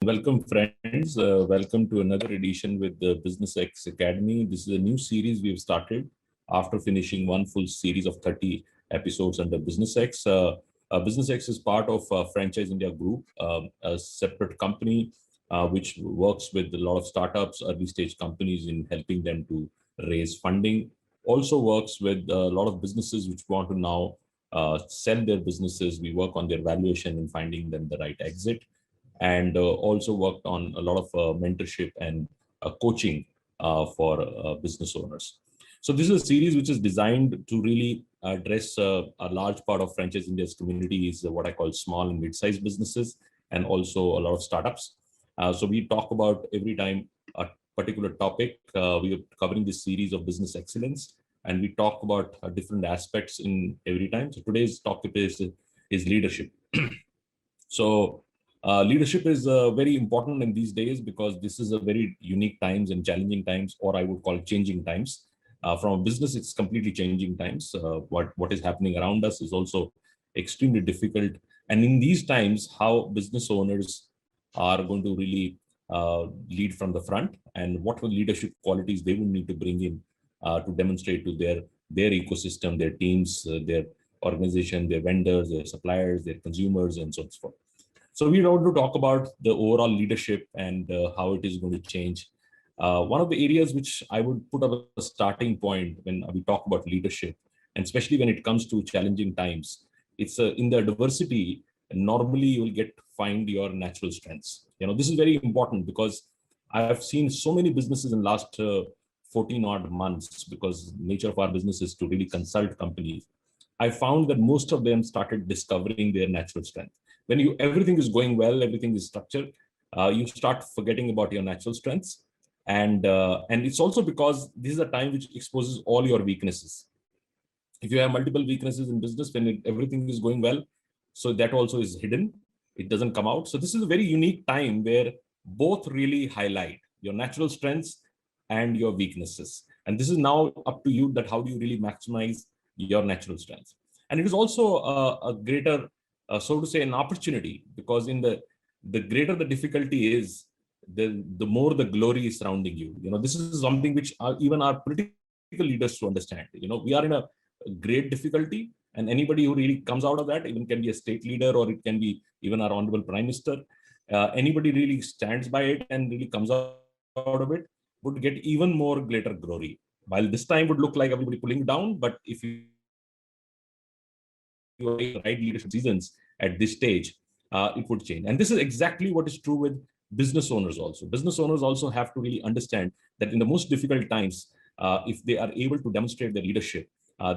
Welcome, friends. Welcome to another edition with the Business X Academy. This is a new series we've started after finishing one full series of 30 episodes under Business X. Business X is part of Franchise India Group, a separate company which works with a lot of startups, early stage companies in helping them to raise funding. Also works with a lot of businesses which want to now sell their businesses. We work on their valuation and finding them the right exit, and also worked on a lot of mentorship and coaching for business owners. So this is a series which is designed to really address a large part of Franchise India's community is what I call small and mid-sized businesses, and also a lot of startups. So we talk about every time a particular topic. We are covering this series of business excellence, and we talk about different aspects in every time. So today's topic is leadership. So leadership is very important in these days because this is a very unique times and challenging times, or I would call changing times. From a business, it's completely changing times. What is happening around us is also extremely difficult. And in these times, how business owners are going to really lead from the front, and what leadership qualities they will need to bring in to demonstrate to their ecosystem, their teams, their organization, their vendors, their suppliers, their consumers, and so forth. So we want to talk about the overall leadership and how it is going to change. One of the areas which I would put up a starting point when we talk about leadership, and especially when it comes to challenging times, it's in the diversity. Normally, you will find your natural strengths. This is very important because I have seen so many businesses in last 14 odd months, because nature of our business is to really consult companies. I found that most of them started discovering their natural strength. When everything is going well, everything is structured, you start forgetting about your natural strengths, and it's also because this is a time which exposes all your weaknesses. If you have multiple weaknesses in business, when everything is going well, so that also is hidden. It doesn't come out. So this is a very unique time where both really highlight your natural strengths and your weaknesses. And this is now up to you that how do you really maximize your natural strengths. And it is also a greater, so to say, an opportunity, because in the greater the difficulty is, the more the glory is surrounding you. This is something which even our political leaders to understand. We are in a great difficulty, and anybody who really comes out of that, even can be a state leader, or it can be even our honorable prime minister, anybody really stands by it and really comes out of it, would get even more greater glory. While this time would look like everybody pulling down, but if you take the right leadership decisions at this stage, it would change. And this is exactly what is true with business owners also. Business owners also have to really understand that in the most difficult times, if they are able to demonstrate their leadership,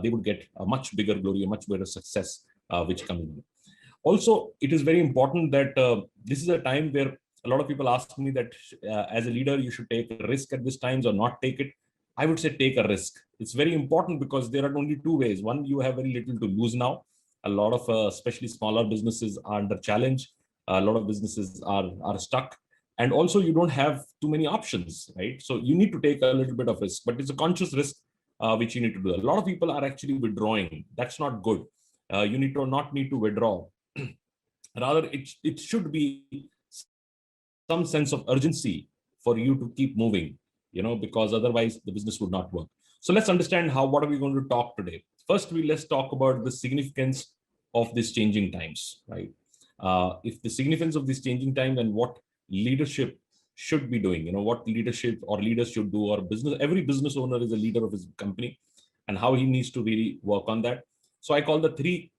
they would get a much bigger glory, a much better success, which comes in. Also, it is very important that this is a time where a lot of people ask me that as a leader, you should take a risk at this times or not take it. I would say take a risk. It's very important because there are only two ways. One, you have very little to lose now. A lot of, especially smaller businesses, are under challenge. A lot of businesses are stuck. And also, you don't have too many options, right? So you need to take a little bit of risk, but it's a conscious risk which you need to do. A lot of people are actually withdrawing. That's not good. You not need to withdraw. Rather, it should be some sense of urgency for you to keep moving, because otherwise the business would not work. So let's understand what are we going to talk today. First, let's talk about the significance of these changing times, right? If the significance of this changing time and what leadership should be doing, what leadership or leaders should do, or every business owner is a leader of his company, and how he needs to really work on that. So I call the 3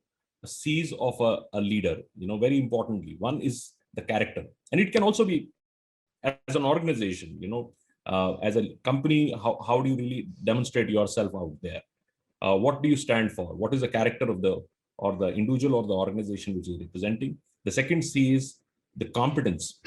C's of a leader, very importantly. One is the character, and it can also be as an organization, as a company, how do you really demonstrate yourself out there? What do you stand for? What is the character of the individual or the organization which is representing? The second C is the competence.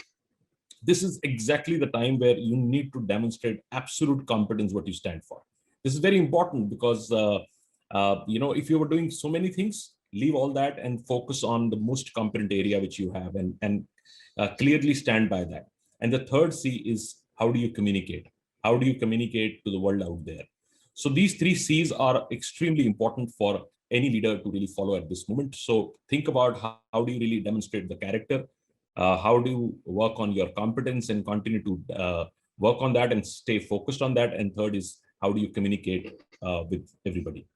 This is exactly the time where you need to demonstrate absolute competence, what you stand for. This is very important because, if you were doing so many things, leave all that and focus on the most competent area which you have, and clearly stand by that. And the third C is, how do you communicate? How do you communicate to the world out there? So these 3 C's are extremely important for any leader to really follow at this moment. So think about how do you really demonstrate the character, How do you work on your competence and continue to work on that and stay focused on that? And third is, how do you communicate with everybody?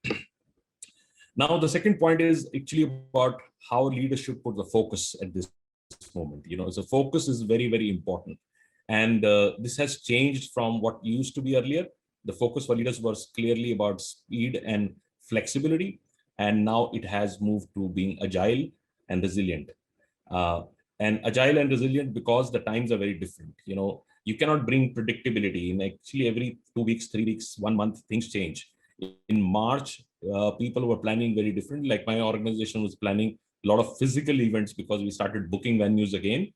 Now, the second point is actually about how leaders should put the focus at this moment. So focus is very, very important. And this has changed from what used to be earlier. The focus for leaders was clearly about speed and flexibility. And now it has moved to being agile and resilient. Uh, and agile and resilient because the times are very different. You cannot bring predictability in actually every 2 weeks, 3 weeks, 1 month, things change. In March, people were planning very different. Like my organization was planning a lot of physical events because we started booking venues again,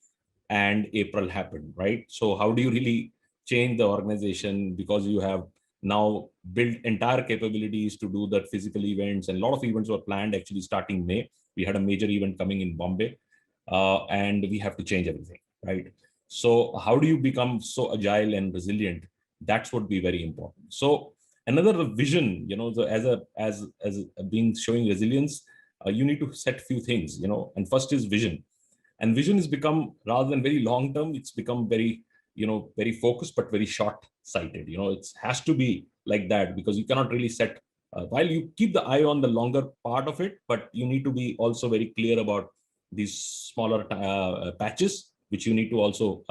and April happened, right? So how do you really change the organization because you have now built entire capabilities to do that physical events, and a lot of events were planned actually starting May. We had a major event coming in Bombay, and we have to change everything, right? So how do you become so agile and resilient? That's what be very important. So another vision, so as being showing resilience, you need to set few things, and first is vision. And vision has become, rather than very long term, it's become very, very focused but very short sighted. It has to be like that, because you cannot really set, while you keep the eye on the longer part of it, but you need to be also very clear about these smaller patches which you need to also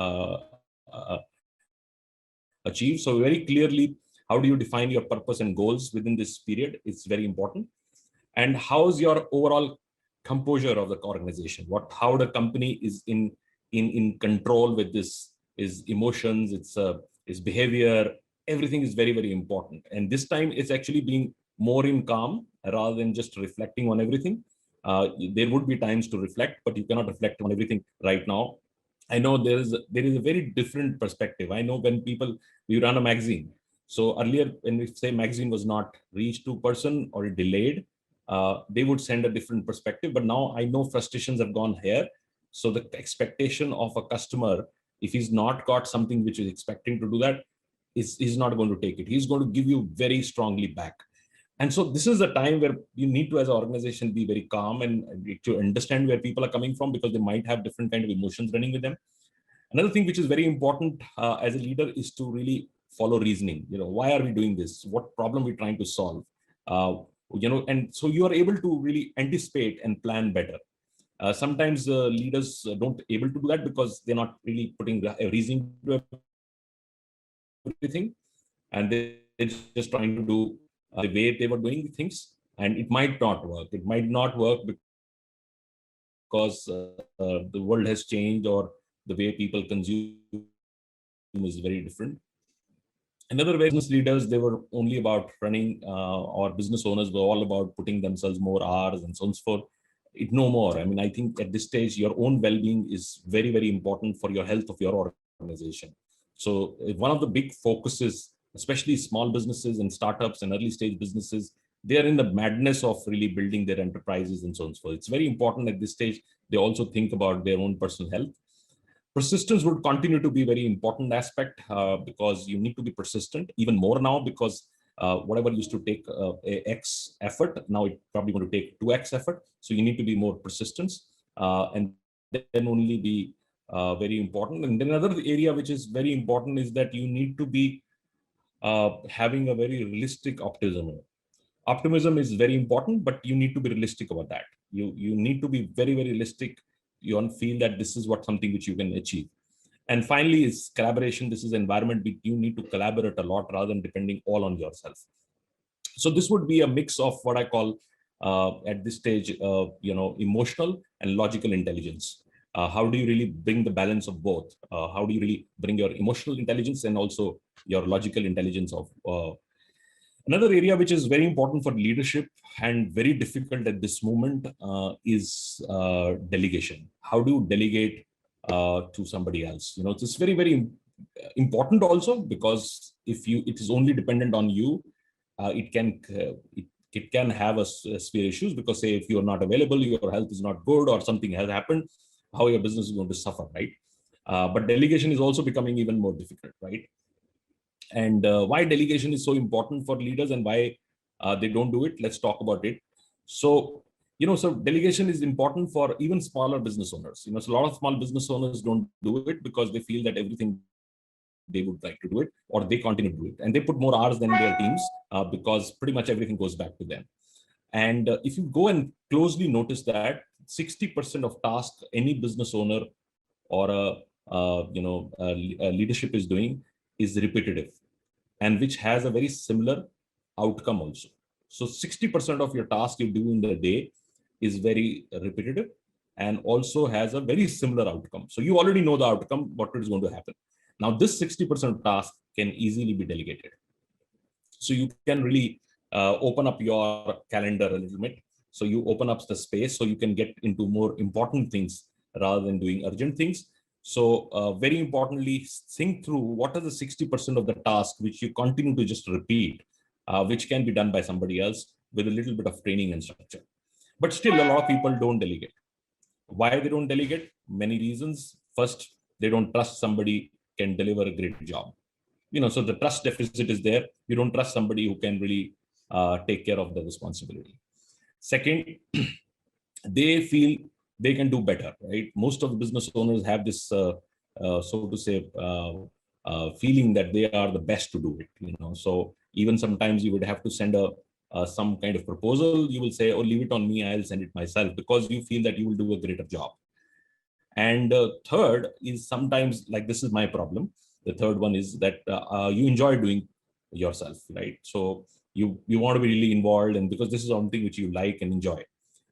achieve. So very clearly, how do you define your purpose and goals within this period? It's very important. And how's your overall composure of the organization? How the company is in control with this, is emotions, it's behavior, everything is very, very important. And this time it's actually being more in calm rather than just reflecting on everything. There would be times to reflect, but you cannot reflect on everything right now. I know there is a very different perspective. I know when we run a magazine. So earlier, when we say magazine was not reached to person or delayed, they would send a different perspective. But now I know frustrations have gone here. So the expectation of a customer, if he's not got something which is expecting to do that, is not going to take it. He's going to give you very strongly back. And so this is a time where you need to, as an organization, be very calm and to understand where people are coming from, because they might have different kind of emotions running with them. Another thing which is very important as a leader is to really follow reasoning. Why are we doing this? What problem we're trying to solve? And so you are able to really anticipate and plan better. Sometimes leaders don't able to do that because they're not really putting a reason to everything, and they're just trying to do the way they were doing things, and it might not work. It might not work because the world has changed, or the way people consume is very different. Another way, business leaders, they were only about running, or business owners were all about putting themselves more hours and so on so forth. It no more. I mean, I think at this stage, your own well-being is very, very important for your health of your organization. So one of the big focuses, especially small businesses and startups and early stage businesses, they are in the madness of really building their enterprises and so on so forth. It's very important at this stage, they also think about their own personal health. Persistence would continue to be a very important aspect, because you need to be persistent even more now, because whatever used to take X effort, now it's probably going to take 2X effort. So you need to be more persistent, and then only be very important. And then another area which is very important is that you need to be having a very realistic optimism. Optimism is very important, but you need to be realistic about that. You need to be very, very realistic. You don't feel that this is what something which you can achieve. And finally is collaboration. This is environment you need to collaborate a lot rather than depending all on yourself. So this would be a mix of what I call at this stage, emotional and logical intelligence. How do you really bring the balance of both? How do you really bring your emotional intelligence and also your logical intelligence of another area which is very important for leadership and very difficult at this moment is delegation. How do you delegate to somebody else? It's very, very important also, because if it is only dependent on you, it can have a severe issues, because say if you're not available, your health is not good, or something has happened, how your business is going to suffer, right? But delegation is also becoming even more difficult, right? And why delegation is so important for leaders and why they don't do it, let's talk about it. So So delegation is important for even smaller business owners. So a lot of small business owners don't do it because they feel that everything they would like to do it, or they continue to do it. And they put more hours than their teams because pretty much everything goes back to them. And if you go and closely notice that 60% of tasks any business owner or a leadership is doing is repetitive, and which has a very similar outcome also. So 60% of your task you do in the day is very repetitive and also has a very similar outcome. So you already know the outcome, what is going to happen. Now, this 60% task can easily be delegated. So you can really open up your calendar a little bit. So you open up the space so you can get into more important things rather than doing urgent things. So very importantly, think through what are the 60% of the task which you continue to just repeat, which can be done by somebody else with a little bit of training and structure. But still, a lot of people don't delegate. Why they don't delegate? Many reasons. First, they don't trust somebody can deliver a great job. So the trust deficit is there. You don't trust somebody who can really take care of the responsibility. Second, they feel they can do better, right? Most of the business owners have this, so to say, feeling that they are the best to do it. So even sometimes you would have to send some kind of proposal. You will say, "Oh, leave it on me. I'll send it myself," because you feel that you will do a greater job. And third is sometimes, like, this is my problem. The third one is that you enjoy doing yourself, right? So you want to be really involved, and because this is something which you like and enjoy.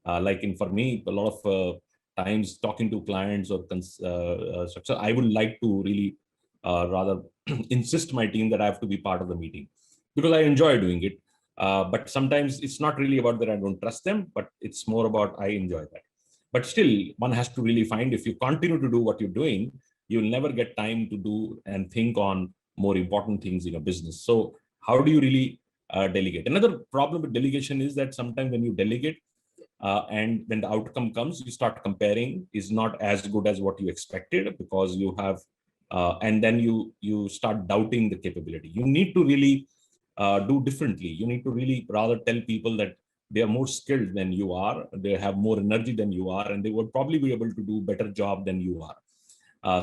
For me, a lot of times talking to clients or structure, I would like to really rather insist my team that I have to be part of the meeting because I enjoy doing it. But sometimes it's not really about that I don't trust them, but it's more about I enjoy that. But still, one has to really find, if you continue to do what you're doing, you'll never get time to do and think on more important things in your business. So how do you really delegate? Another problem with delegation is that sometimes when you delegate, and when the outcome comes, you start comparing is not as good as what you expected, because you have, and then you start doubting the capability. You need to really do differently. You need to really rather tell people that they are more skilled than you are, they have more energy than you are, and they would probably be able to do better job than you are.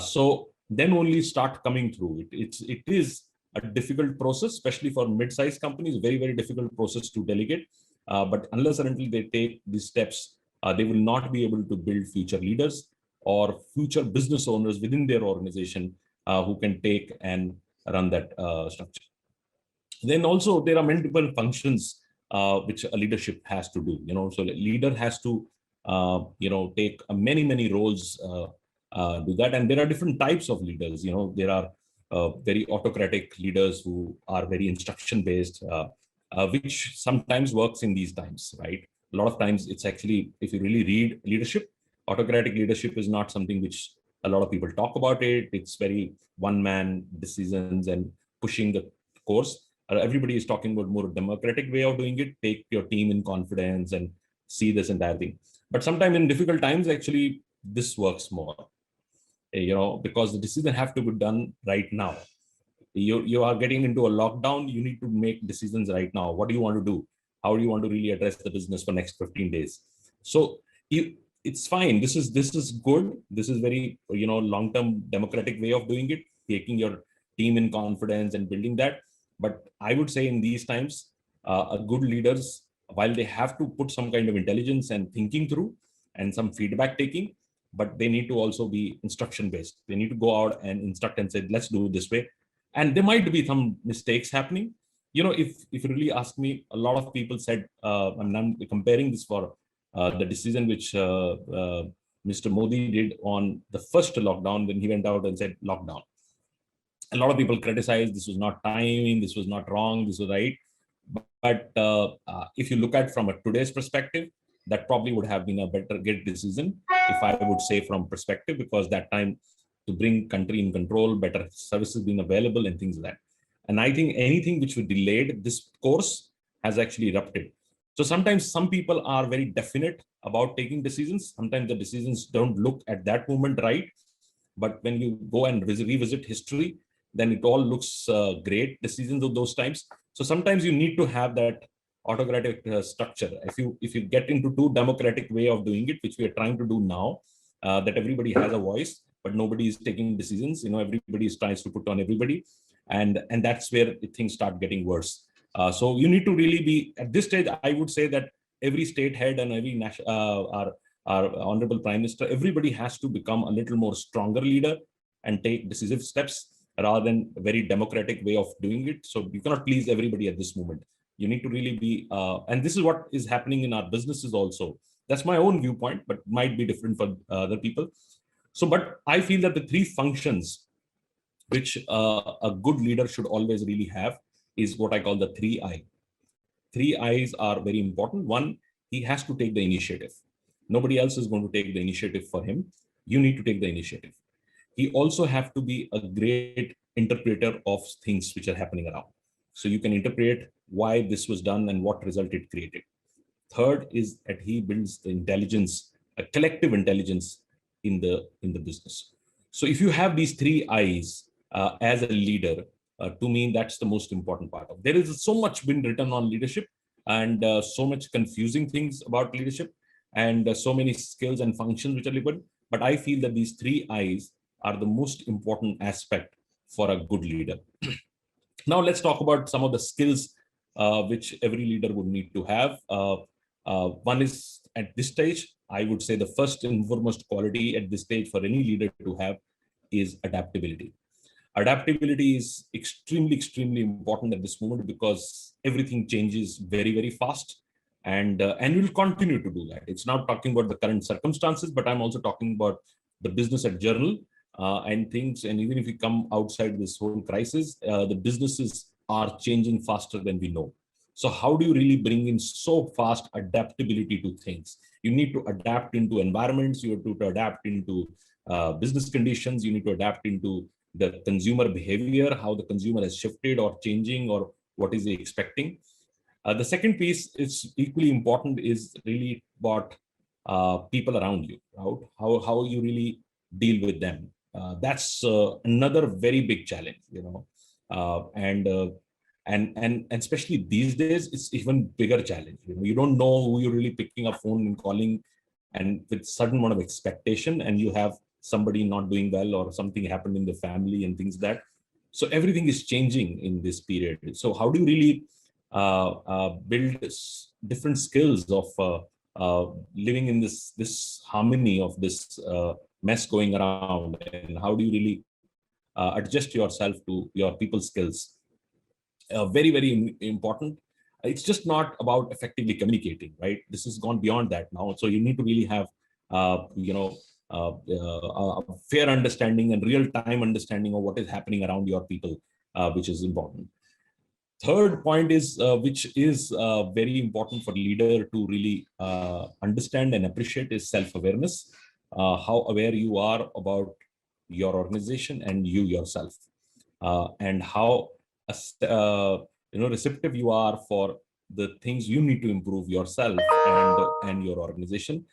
So then only start coming through it. It is a difficult process, especially for mid-sized companies, very, very difficult process to delegate. But unless and until they take these steps, they will not be able to build future leaders or future business owners within their organization who can take and run that structure. Then also there are multiple functions which a leadership has to do. So the leader has to take many roles, do that. And there are different types of leaders. There are very autocratic leaders who are very instruction based, which sometimes works in these times, right? A lot of times it's actually, if you really read leadership, autocratic leadership is not something which a lot of people talk about it. It's very one man decisions and pushing the course. Everybody is talking about more democratic way of doing it. Take your team in confidence and see this entire thing. But sometimes in difficult times, actually, this works more, because the decision have to be done right now. You are getting into a lockdown. You need to make decisions right now. What do you want to do? How do you want to really address the business for next 15 days? So it's fine. This is good. This is very, long-term democratic way of doing it, taking your team in confidence and building that. But I would say in these times, a good leaders, while they have to put some kind of intelligence and thinking through and some feedback taking, but they need to also be instruction based. They need to go out and instruct and say, let's do it this way. And there might be some mistakes happening. If you really ask me, a lot of people said, I'm comparing this for the decision which Mr. Modi did on the first lockdown when he went out and said lockdown. A lot of people criticized this was not timing, this was not wrong, this was right. But if you look at from a today's perspective, that probably would have been a better great decision, if I would say from perspective, because that time to bring country in control, better services being available and things like that. And I think anything which was delayed, this course has actually erupted. So sometimes some people are very definite about taking decisions. Sometimes the decisions don't look at that moment right. But when you go and revisit history, then it all looks great decisions of those times. So sometimes you need to have that autocratic structure. If you get into too democratic way of doing it, which we are trying to do now, that everybody has a voice, but nobody is taking decisions. Everybody is trying to put on everybody, and that's where things start getting worse. So you need to really be at this stage. I would say that every state head and every our honorable prime minister, everybody has to become a little more stronger leader and take decisive steps rather than a very democratic way of doing it. So you cannot please everybody at this moment. You need to really be, and this is what is happening in our businesses also. That's my own viewpoint, but might be different for other people. So, but I feel that the three functions which a good leader should always really have is what I call the 3 I. 3 I's are very important. One, he has to take the initiative. Nobody else is going to take the initiative for him. You need to take the initiative. He also have to be a great interpreter of things which are happening around. So you can interpret why this was done and what result it created. Third is that he builds the intelligence, a collective intelligence in the business. So if you have these 3 I's as a leader, to me, that's the most important part of. There is so much been written on leadership and so much confusing things about leadership and so many skills and functions which are liquid. But I feel that these 3 I's are the most important aspect for a good leader. Now let's talk about some of the skills which every leader would need to have. One is at this stage, I would say the first and foremost quality at this stage for any leader to have is adaptability. Adaptability is extremely important at this moment because everything changes very, very fast, and will continue to do that. It's not talking about the current circumstances, but I'm also talking about the business at journal and things. And even if we come outside this whole crisis, the businesses are changing faster than we know. So how do you really bring in so fast adaptability to things? You need to adapt into environments. You have to adapt into business conditions. You need to adapt into the consumer behavior, how the consumer has shifted or changing, or what is he expecting. The second piece is equally important is really about people around you, right? How you really deal with them. That's another very big challenge, and especially these days, it's even bigger challenge. You don't know who you're really picking up phone and calling, and with certain amount of expectation, and you have somebody not doing well or something happened in the family and things like that. So everything is changing in this period. So how do you really build different skills of living in this harmony of this mess going around, and how do you really adjust yourself to your people skills? Very important. It's just not about effectively communicating, right? This has gone beyond that now. So you need to really have a fair understanding and real time understanding of what is happening around your people, which is important. Third point is which is very important for leader to really understand and appreciate is self-awareness. How aware you are about your organization and you yourself, and how receptive you are for the things you need to improve yourself and your organization.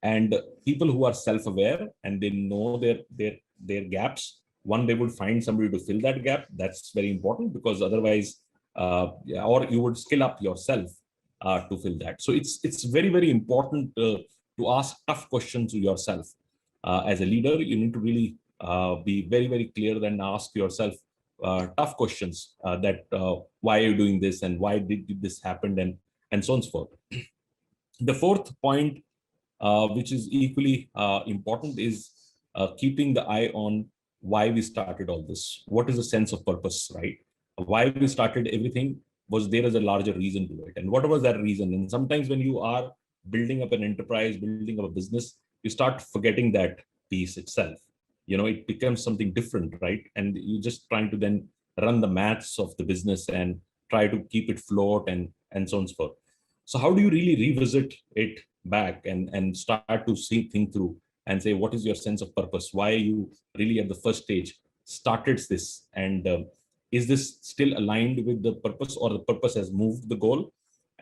And people who are self-aware and they know their gaps, one, they would find somebody to fill that gap. That's very important, because otherwise or you would skill up yourself to fill that. So it's very important to ask tough questions to yourself. As a leader, you need to really be very clear and ask yourself tough questions that why are you doing this, and why did this happen, and so on and so forth. The fourth point, which is equally important, is keeping the eye on why we started all this. What is the sense of purpose, right? Why we started everything, was there is a larger reason to it, and what was that reason? And sometimes when you are building up an enterprise, building up a business, you start forgetting that piece itself. It becomes something different, right? And you're just trying to then run the maths of the business and try to keep it float, and so on and so forth. So how do you really revisit it back and start to think through and say, what is your sense of purpose? Why you really at the first stage started this, and is this still aligned with the purpose, or the purpose has moved the goal?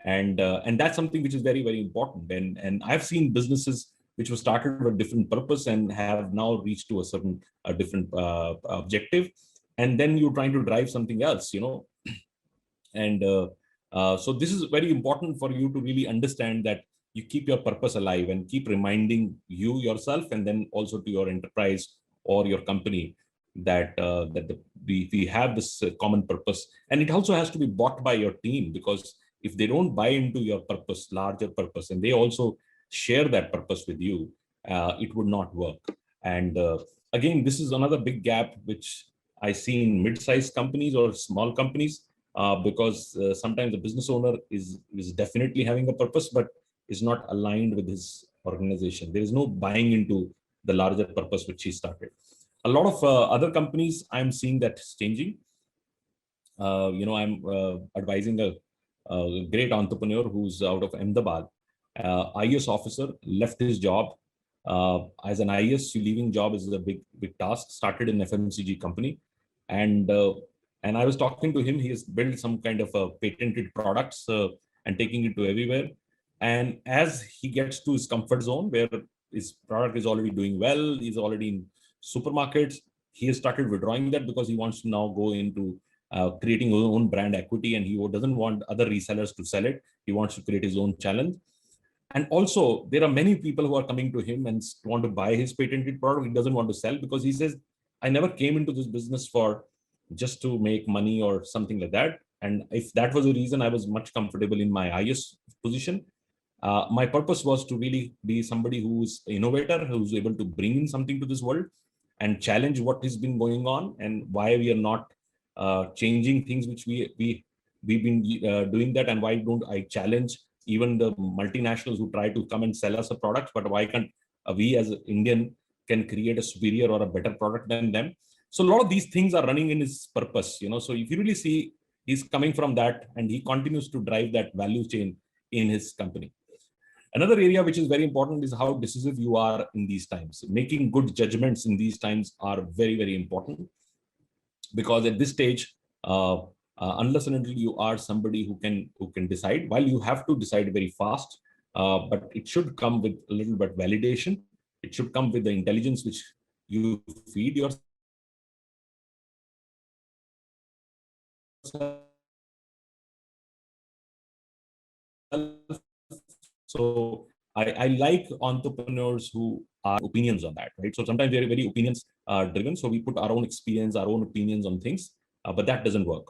And that's something which is very important. And I've seen businesses which were started with a different purpose and have now reached to a different objective, and then you're trying to drive something else, and So this is very important for you to really understand that you keep your purpose alive and keep reminding you yourself, and then also to your enterprise or your company, that we have this common purpose. And it also has to be bought by your team, because if they don't buy into your purpose, larger purpose, and they also share that purpose with you, it would not work. And again, this is another big gap which I see in mid-sized companies or small companies, because sometimes the business owner is definitely having a purpose, but is not aligned with his organization. There is no buying into the larger purpose which he started. A lot of other companies, I'm seeing that changing. I'm advising a great entrepreneur who's out of Ahmedabad, IS officer, left his job. As an IS, leaving job is a big task. Started in FMCG company, and uh, and I was talking to him. He has built some kind of patented products and taking it to everywhere. And as he gets to his comfort zone, where his product is already doing well, he's already in supermarkets. He has started withdrawing that because he wants to now go into creating his own brand equity, and he doesn't want other resellers to sell it. He wants to create his own challenge. And also, there are many people who are coming to him and want to buy his patented product. He doesn't want to sell because he says, I never came into this business for just to make money or something like that. And if that was the reason, I was much comfortable in my IS position. My purpose was to really be somebody who's innovator, who's able to bring in something to this world and challenge what has been going on, and why we are not changing things which we've been doing that, and why don't I challenge even the multinationals who try to come and sell us a product, but why can't we as an Indian can create a superior or a better product than them? So a lot of these things are running in his purpose, So if you really see, he's coming from that, and he continues to drive that value chain in his company. Another area which is very important is how decisive you are in these times. Making good judgments in these times are very, very important, because at this stage, unless and until you are somebody who can decide, while you have to decide very fast, but it should come with a little bit validation. It should come with the intelligence which you feed yourself. So I like entrepreneurs who are opinions on that, right? So sometimes they're very opinions driven. So we put our own experience, our own opinions on things, but that doesn't work.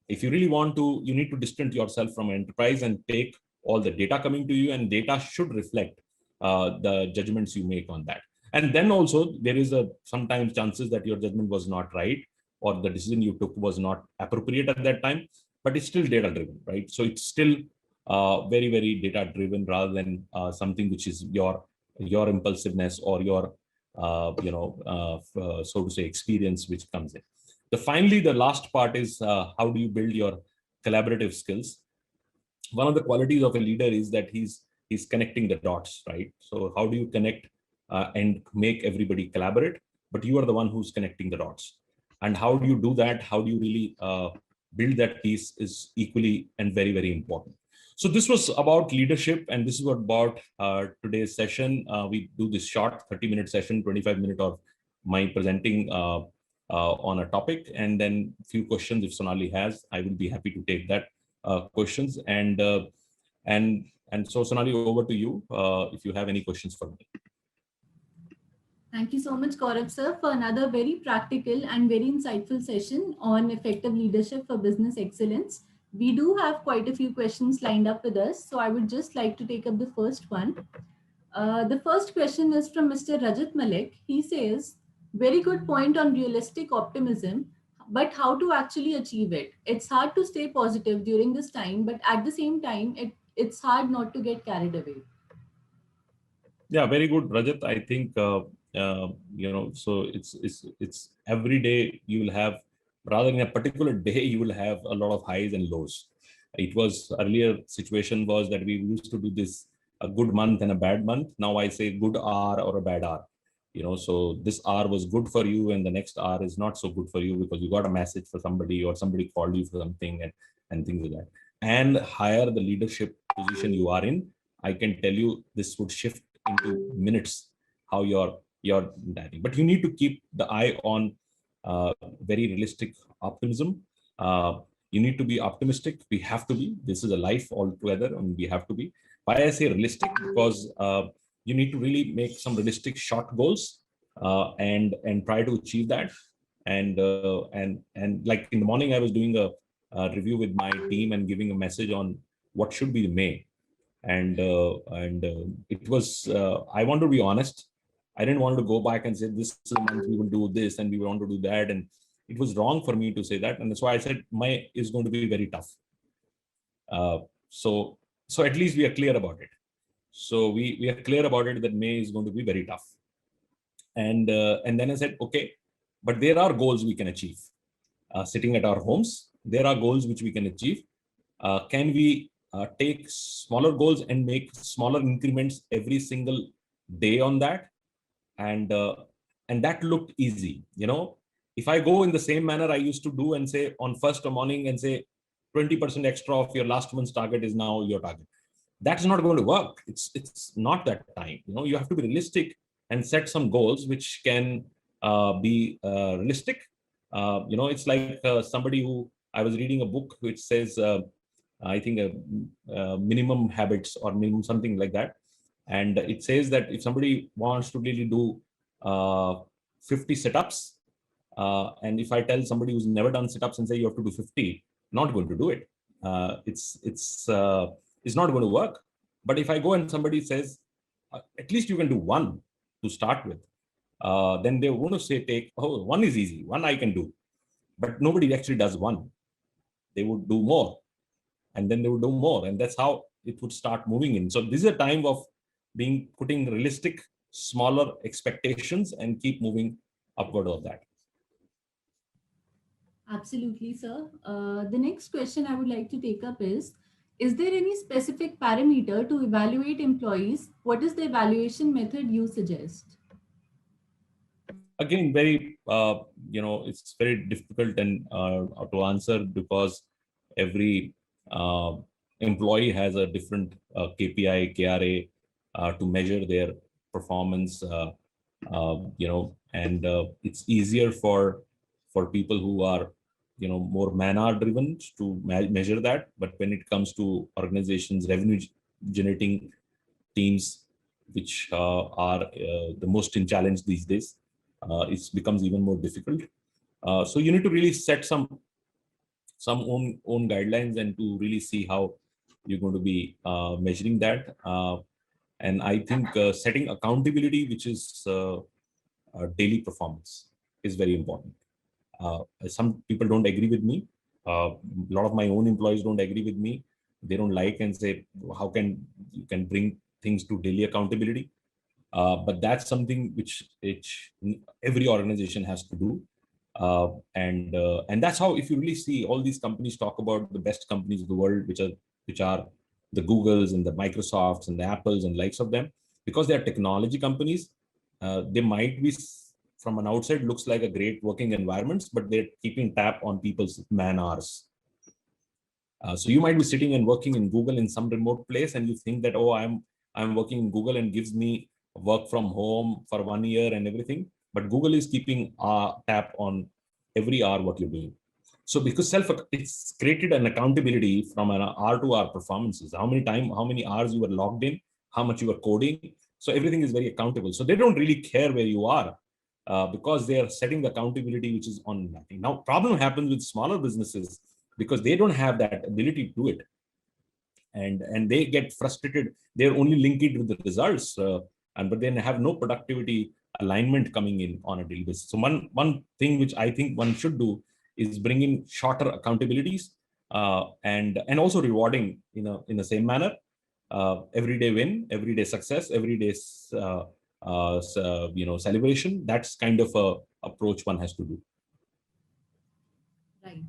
If you really want to, you need to distance yourself from an enterprise and take all the data coming to you, and data should reflect the judgments you make on that. And then also there is a sometimes chances that your judgment was not right, or the decision you took was not appropriate at that time, but it's still data driven, right? So it's still very, very data driven, rather than something which is your impulsiveness or your so to say experience which comes in. The last part is how do you build your collaborative skills. One of the qualities of a leader is that he's connecting the dots, right? So how do you connect and make everybody collaborate, but you are the one who's connecting the dots. And how do you do that? How do you really build that piece is equally and very, very important. So this was about leadership, and this is what about today's session. We do this short 30-minute session, 25-minute of my presenting on a topic, and then a few questions if Sonali has. I will be happy to take that questions. And so Sonali, over to you if you have any questions for me. Thank you so much, Gaurav sir, for another very practical and very insightful session on effective leadership for business excellence. We do have quite a few questions lined up with us, so I would just like to take up the first one. The first question is from Mr. Rajat Malik. He says, very good point on realistic optimism, but how to actually achieve it? It's hard to stay positive during this time, but at the same time, it's hard not to get carried away. Yeah, very good, Rajat. I think so it's every day you will have, rather than a particular day, you will have a lot of highs and lows. It was earlier situation was that we used to do this a good month and a bad month. Now I say good hour or a bad hour. So this hour was good for you, and the next hour is not so good for you because you got a message for somebody, or somebody called you for something, and things like that. And higher the leadership position you are in, I can tell you this would shift into minutes how you're dining. But you need to keep the eye on very realistic optimism. You need to be optimistic. We have to be. This is a life altogether, and we have to be. Why I say realistic? Because you need to really make some realistic short goals and try to achieve that. And like in the morning, I was doing a review with my team and giving a message on what should be the May, and it was I want to be honest. I didn't want to go back and say this is the month we will do this and we want to do that, and it was wrong for me to say that, and that's why I said May is going to be very tough. Uh, so so at least we are clear about it. So we are clear about it that May is going to be very tough, and then I said okay, but there are goals we can achieve. Sitting at our homes, there are goals which we can achieve. Can we take smaller goals and make smaller increments every single day on that? And that looked easy. If I go in the same manner I used to do and say on first morning and say 20% extra of your last month's target is now your target, that's not going to work. It's not that time. You have to be realistic and set some goals which can be realistic. It's like somebody who I was reading a book which says I think minimum habits or minimum something like that. And it says that if somebody wants to really do 50 sit-ups, and if I tell somebody who's never done sit-ups and say you have to do 50, not going to do it. It's not going to work. But if I go and somebody says, at least you can do one to start with, then they want to say, one is easy, one I can do. But nobody actually does one. They would do more, and then they would do more. And that's how it would start moving in. So this is a time of putting realistic, smaller expectations and keep moving upward of that. Absolutely, sir. The next question I would like to take up is there any specific parameter to evaluate employees? What is the evaluation method you suggest? Again, very, it's very difficult and to answer because every employee has a different KPI, KRA to measure their performance, and it's easier for people who are, more man-hour driven to measure that. But when it comes to organizations, revenue generating teams, which are the most in challenge these days, it becomes even more difficult. So you need to really set some own guidelines and to really see how you're going to be measuring that. And I think setting accountability, which is daily performance, is very important. Some people don't agree with me. A lot of my own employees don't agree with me. They don't like and say, how can you can bring things to daily accountability? But that's something which every organization has to do. And that's how, if you really see, all these companies talk about the best companies of the world, which are the Googles and the Microsofts and the Apples and likes of them, because they are technology companies. They might be from an outside looks like a great working environments, but they're keeping tab on people's man hours. So you might be sitting and working in Google in some remote place, and you think that, oh, I'm working in Google and gives me work from home for 1 year and everything. But Google is keeping a tab on every hour what you're doing. So because it's created an accountability from an hour to hour performances. How many hours you were logged in, how much you were coding. So everything is very accountable. So they don't really care where you are because they are setting the accountability which is on mapping. Now, problem happens with smaller businesses because they don't have that ability to do it. And they get frustrated. They're only linked with the results, but then have no productivity alignment coming in on a daily basis. So one thing which I think one should do is bring in shorter accountabilities and also rewarding in the same manner. Everyday win, everyday success, everyday celebration. That's kind of a approach one has to do. Right.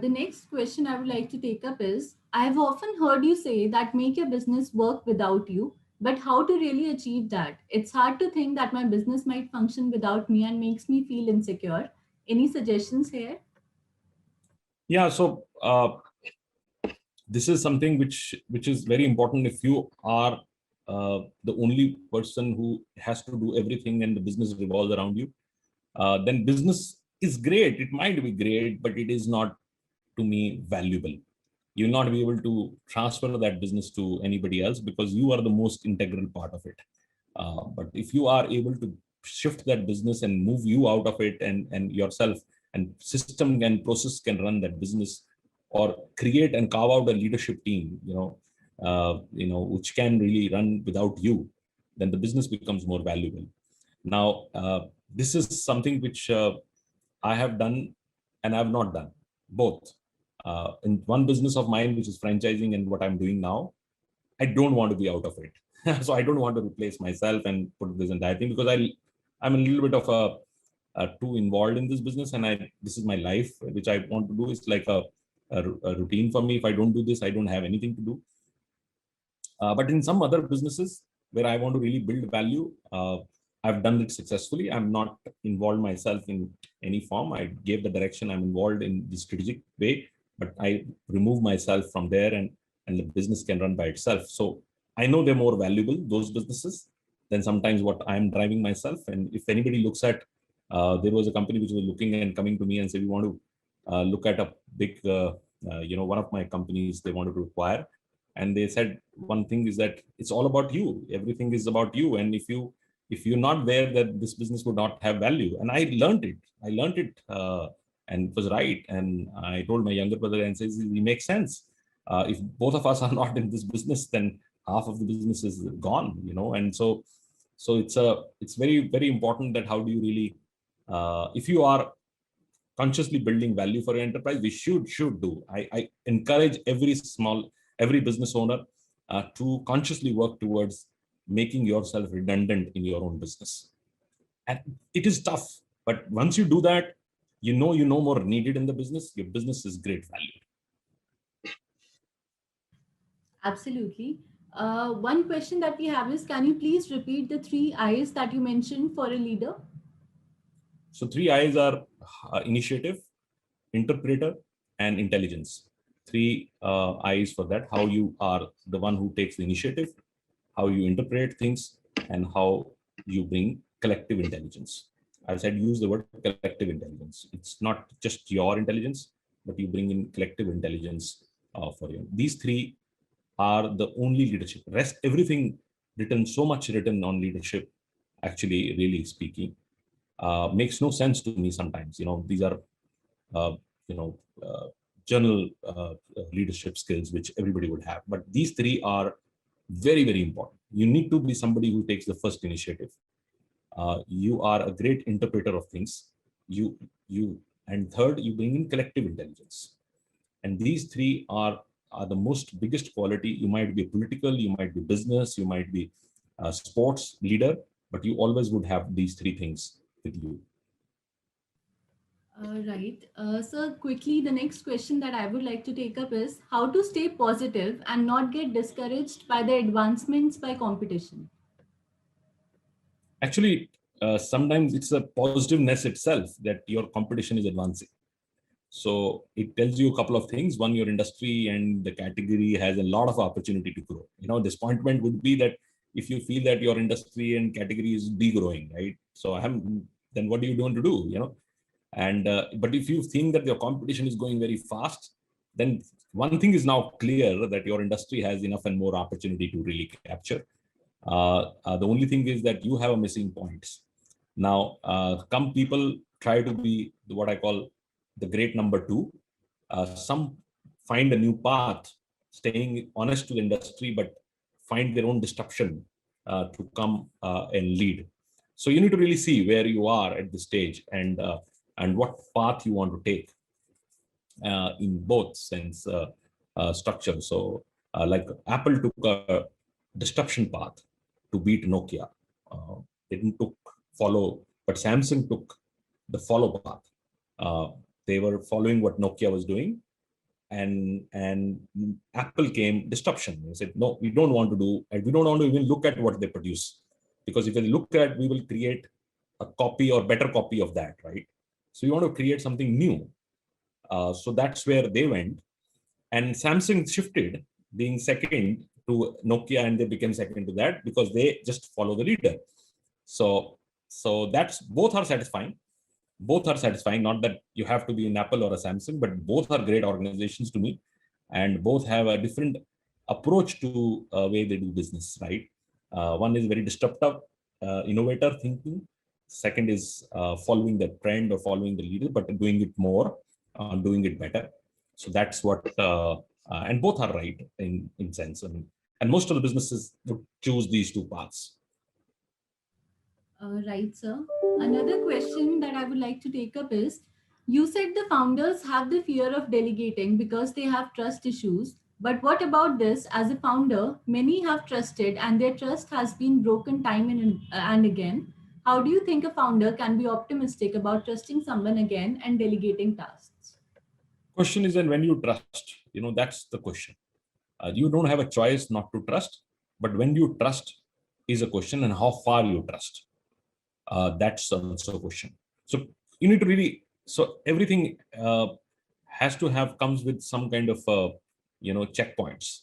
The next question I would like to take up is, I've often heard you say that make your business work without you, but how to really achieve that? It's hard to think that my business might function without me and makes me feel insecure. Any suggestions here? Yeah, so this is something which is very important. If you are the only person who has to do everything and the business revolves around you, then business is great. It might be great, but it is not to me valuable. You'll not be able to transfer that business to anybody else because you are the most integral part of it. But if you are able to shift that business and move you out of it and yourself, and system and process can run that business, or create and carve out a leadership team, which can really run without you, then the business becomes more valuable. Now, this is something which I have done and I have not done both. In one business of mine, which is franchising, and what I'm doing now, I don't want to be out of it. So I don't want to replace myself and put this entire thing, because I'm a little bit of too involved in this business, and this is my life, which I want to do. It's like a routine for me. If I don't do this, I don't have anything to do. But in some other businesses where I want to really build value, I've done it successfully. I'm not involved myself in any form. I gave the direction. I'm involved in the strategic way, but I remove myself from there, and the business can run by itself. So I know they're more valuable, those businesses, than sometimes what I'm driving myself. And if anybody looks at, there was a company which was looking and coming to me and said, we want to look at a big, one of my companies they wanted to acquire. And they said, one thing is that it's all about you. Everything is about you. And if you're not there, that this business would not have value. And I learned it. And it was right. And I told my younger brother, and says, it makes sense. If both of us are not in this business, then half of the business is gone, And so it's very, very important that how do you really, if you are consciously building value for your enterprise, we should do. I encourage every business owner to consciously work towards making yourself redundant in your own business. And it is tough, but once you do that, you know more needed in the business. Your business is great value. Absolutely. One question that we have is, can you please repeat the 3 I's that you mentioned for a leader? So 3 I's are initiative, interpreter, and intelligence. 3 I's for that: how you are the one who takes the initiative, how you interpret things, and how you bring collective intelligence. I said use the word collective intelligence. It's not just your intelligence, but you bring in collective intelligence for you. These 3 are the only leadership. Rest, everything so much written on leadership, actually, really speaking, makes no sense to me sometimes. These are, general leadership skills which everybody would have. But these 3 are very, very important. You need to be somebody who takes the first initiative. You are a great interpreter of things. And third, you bring in collective intelligence. And these 3 are the most biggest quality. You might be political, you might be business, you might be a sports leader, but you always would have these 3 things with you. Right. So quickly, the next question that I would like to take up is how to stay positive and not get discouraged by the advancements by competition. Actually, sometimes it's a positiveness itself that your competition is advancing. So it tells you a couple of things. One, your industry and the category has a lot of opportunity to grow. Disappointment would be that if you feel that your industry and category is degrowing, right? So then what are you going to do? And but if you think that your competition is going very fast, then one thing is now clear, that your industry has enough and more opportunity to really capture. The only thing is that you have a missing points. Now, come people try to be what I call the great number 2. Some find a new path, staying honest to the industry, but find their own disruption to come and lead. So you need to really see where you are at this stage, and what path you want to take in both sense structure. So like Apple took a disruption path to beat Nokia. They didn't follow, but Samsung took the follow path. They were following what Nokia was doing, and Apple came disruption. They said, no, we don't want to do, and we don't want to even look at what they produce, because if we look at, we will create a copy or better copy of that, right? So you want to create something new. So that's where they went, and Samsung shifted, being second to Nokia, and they became second to that because they just follow the leader. So that's, both are satisfying. both are satisfying. Not that you have to be an Apple or a Samsung, but both are great organizations to me, and both have a different approach to way they do business. Right, one is very disruptive, innovator thinking. Second is following the trend or following the leader, but doing it more, doing it better. So that's what, and both are right in sense. I mean, and most of the businesses would choose these two paths. Right, sir. Another question that I would like to take up is, you said the founders have the fear of delegating because they have trust issues. But what about this? As a founder, many have trusted and their trust has been broken time and again. How do you think a founder can be optimistic about trusting someone again and delegating tasks? Question is, then when you trust, that's the question. You don't have a choice not to trust, but when you trust is a question, and how far you trust. That's also a question. So you need to really, so everything has to have comes with some kind of checkpoints.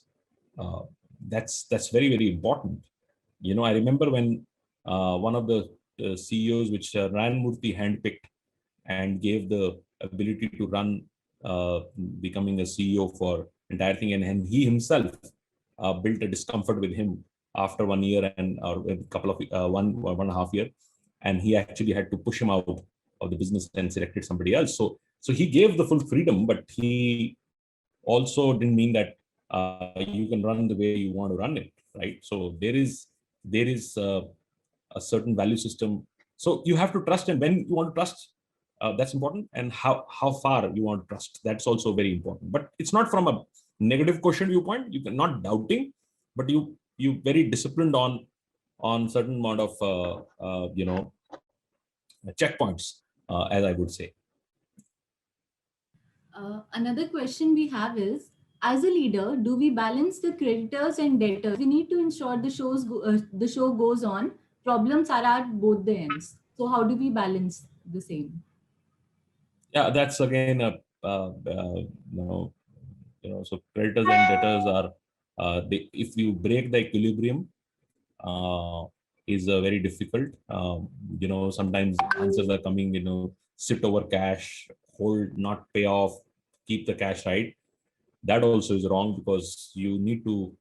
Uh, that's very, very important. I remember when one of the CEOs, which Ryan Murthy handpicked and gave the ability to run, becoming a CEO for entire thing, and he himself built a discomfort with him after 1 year and or a couple of 1.5 year, and he actually had to push him out of the business and selected somebody else. So he gave the full freedom, but he also didn't mean that you can run the way you want to run it, right? So there is a certain value system. So you have to trust, and when you want to trust, that's important, and how far you want to trust, that's also very important. But it's not from a negative question viewpoint. You can not doubting, but you very disciplined on certain amount of checkpoints, as I would say. Another question we have is, as a leader, do we balance the creditors and debtors? We need to ensure the show goes on. Problems are at both the ends. So how do we balance the same? Yeah, that's again a so creditors and debtors are, if you break the equilibrium, uh, is very difficult. Sometimes answers are coming, sit over cash, hold, not pay off, keep the cash, right? That also is wrong, because you need to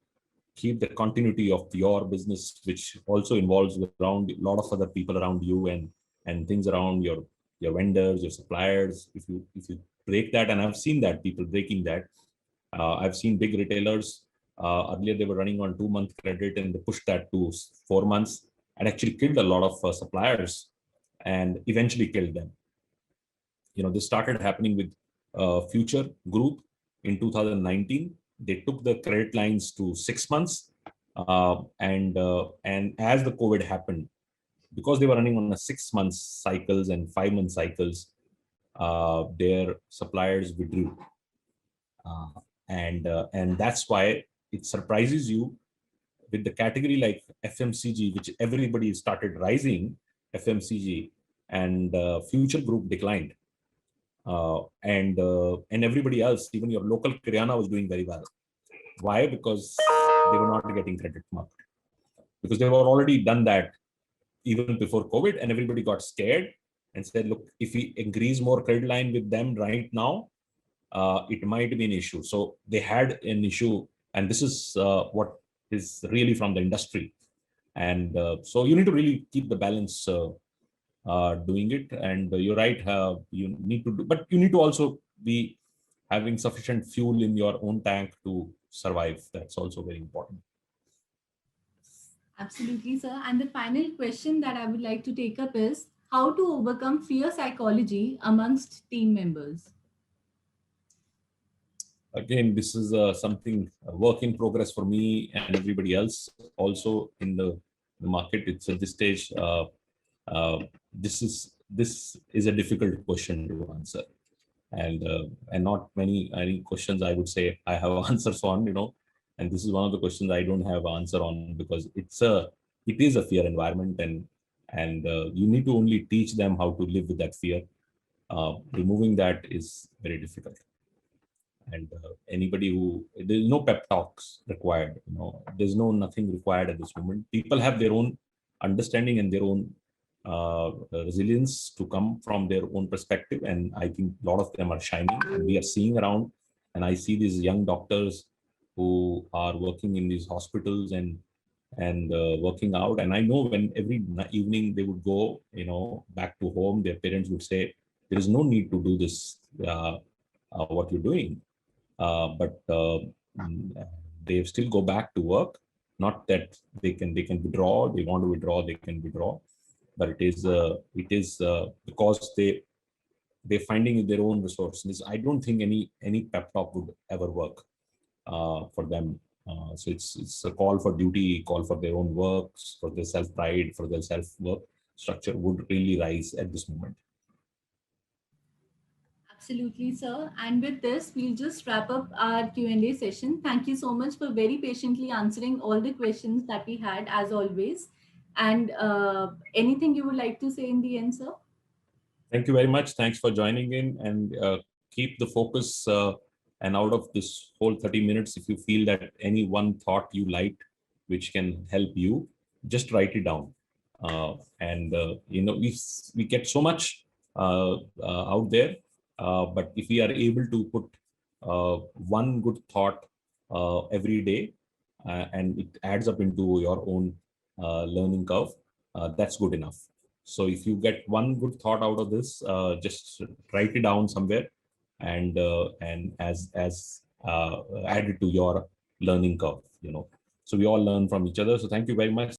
keep the continuity of your business, which also involves around a lot of other people around you, and things around your vendors, your suppliers. If you break that, and I've seen that people breaking that. I've seen big retailers. Earlier, they were running on 2 month credit, and they pushed that to 4 months, and actually killed a lot of suppliers, and eventually killed them. This started happening with Future Group in 2019. They took the credit lines to 6 months, and as the COVID happened, because they were running on a 6 month cycles and 5 month cycles, their suppliers withdrew, uh, and that's why it surprises you with the category like FMCG, which everybody started rising, FMCG, and Future Group declined, and everybody else, even your local Kiryana, was doing very well. Why? Because they were not getting credit marked, because they were already done that even before COVID, and everybody got scared and said, look, if we increase more credit line with them right now, it might be an issue. So they had an issue, and this is what is really from the industry. And so you need to really keep the balance doing it. And you're right, you need to do, but you need to also be having sufficient fuel in your own tank to survive. That's also very important. Absolutely, sir. And the final question that I would like to take up is, how to overcome fear psychology amongst team members? Again, this is something, a work in progress for me and everybody else also in the market. It's at this stage. Uh, this is a difficult question to answer, and not many any questions I would say I have answers on. And this is one of the questions I don't have answer on, because it is a fear environment, and you need to only teach them how to live with that fear. Removing that is very difficult, and anybody who, there's no pep talks required. There's nothing required at this moment. People have their own understanding and their own resilience to come from their own perspective. And I think a lot of them are shining, and we are seeing around. And I see these young doctors who are working in these hospitals and working out. And I know when every evening they would go, back to home, their parents would say, "There is no need to do this. What you're doing," but they still go back to work. Not that they can withdraw. They want to withdraw, they can withdraw, but it is because they're finding their own resources. I don't think any pep talk would ever work for them. So it's a call for duty, call for their own works, for their self pride, for their self work structure would really rise at this moment. Absolutely, sir. And with this, we'll just wrap up our Q&A session. Thank you so much for very patiently answering all the questions that we had, as always. And anything you would like to say in the end, sir? Thank you very much. Thanks for joining in, and keep the focus. And out of this whole 30 minutes, if you feel that any one thought you liked, which can help you, just write it down. And we get so much out there, but if we are able to put one good thought every day, and it adds up into your own learning curve, that's good enough. So if you get one good thought out of this, just write it down somewhere, and as add it to your learning curve. So we all learn from each other. So thank you very much.